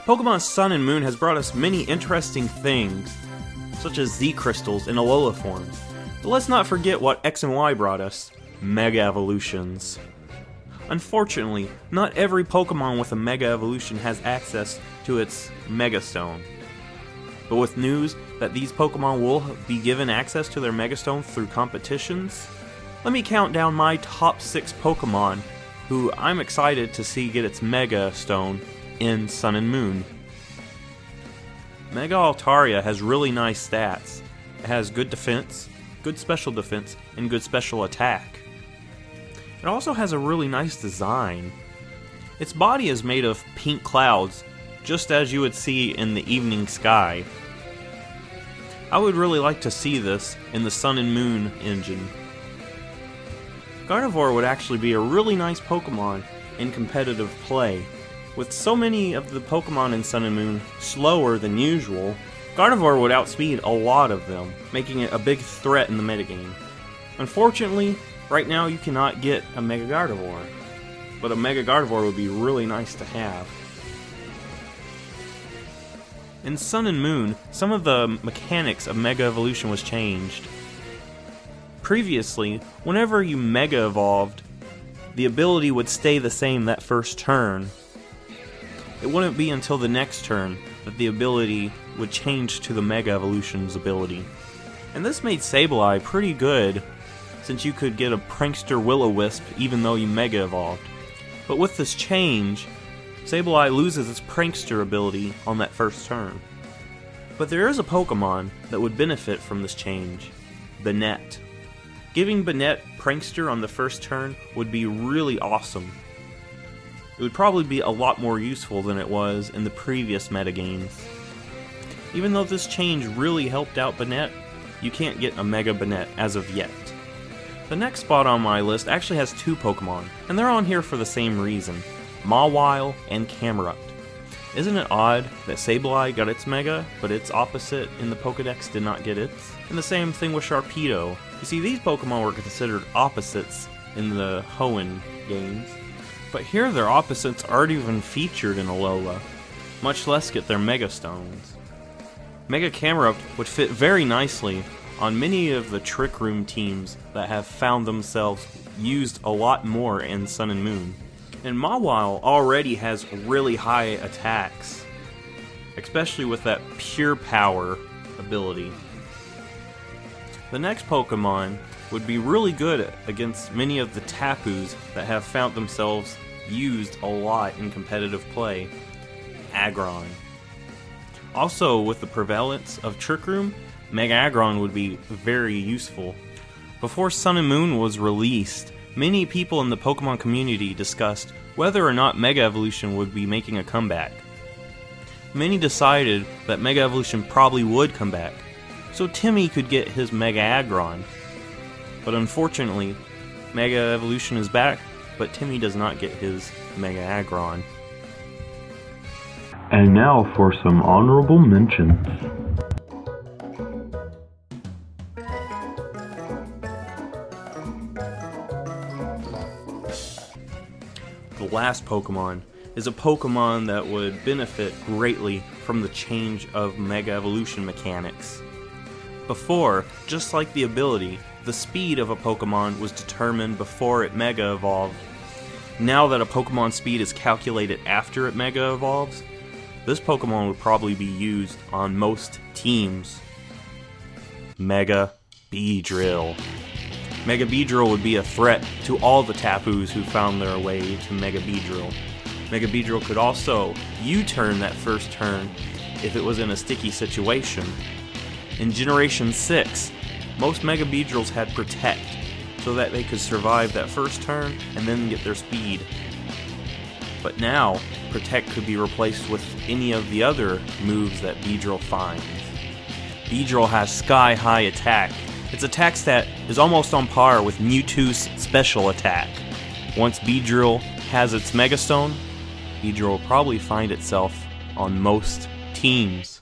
Pokemon Sun and Moon has brought us many interesting things, such as Z crystals and Alola forms. But let's not forget what X and Y brought us: Mega Evolutions. Unfortunately, not every Pokemon with a Mega Evolution has access to its Mega Stone. But with news that these Pokemon will be given access to their Mega Stone through competitions, let me count down my top 6 Pokemon who I'm excited to see get its Mega Stone in Sun and Moon. Mega Altaria has really nice stats. It has good defense, good special defense, and good special attack. It also has a really nice design. Its body is made of pink clouds, just as you would see in the evening sky. I would really like to see this in the Sun and Moon engine. Gardevoir would actually be a really nice Pokemon in competitive play. With so many of the Pokemon in Sun and Moon slower than usual, Gardevoir would outspeed a lot of them, making it a big threat in the metagame. Unfortunately, right now you cannot get a Mega Gardevoir, but a Mega Gardevoir would be really nice to have. In Sun and Moon, some of the mechanics of Mega Evolution was changed. Previously, whenever you Mega Evolved, the ability would stay the same that first turn. It wouldn't be until the next turn that the ability would change to the Mega Evolution's ability. And this made Sableye pretty good, since you could get a Prankster Will-O-Wisp even though you Mega Evolved. But with this change, Sableye loses its Prankster ability on that first turn. But there is a Pokemon that would benefit from this change: Banette. Giving Banette Prankster on the first turn would be really awesome. It would probably be a lot more useful than it was in the previous metagames. Even though this change really helped out Banette, you can't get a Mega Banette as of yet. The next spot on my list actually has 2 Pokemon, and they're on here for the same reason: Mawile and Camerupt. Isn't it odd that Sableye got its Mega, but its opposite in the Pokedex did not get its? And the same thing with Sharpedo. You see, these Pokemon were considered opposites in the Hoenn games, but here their opposites aren't even featured in Alola, much less get their Mega Stones. Mega Camerupt would fit very nicely on many of the Trick Room teams that have found themselves used a lot more in Sun and Moon. And Mawile already has really high attacks, especially with that Pure Power ability. The next Pokemon would be really good against many of the Tapus that have found themselves used a lot in competitive play: Aggron. Also, with the prevalence of Trick Room, Mega Aggron would be very useful. Before Sun and Moon was released, many people in the Pokemon community discussed whether or not Mega Evolution would be making a comeback. Many decided that Mega Evolution probably would come back, so Timmy could get his Mega Aggron. But unfortunately, Mega Evolution is back, but Timmy does not get his Mega Aggron. And now for some honorable mentions. The last Pokemon is a Pokemon that would benefit greatly from the change of Mega Evolution mechanics. Before, just like the ability, the speed of a Pokemon was determined before it Mega Evolved. Now that a Pokemon's speed is calculated after it Mega Evolves, this Pokemon would probably be used on most teams. Mega Beedrill. Mega Beedrill would be a threat to all the Tapus who found their way to Mega Beedrill. Mega Beedrill could also U-turn that first turn if it was in a sticky situation. In Generation 6, most Mega Beedrills had Protect, so that they could survive that first turn and then get their speed. But now, Protect could be replaced with any of the other moves that Beedrill finds. Beedrill has sky-high attack. Its attack stat is almost on par with Mewtwo's special attack. Once Beedrill has its Mega Stone, Beedrill will probably find itself on most teams.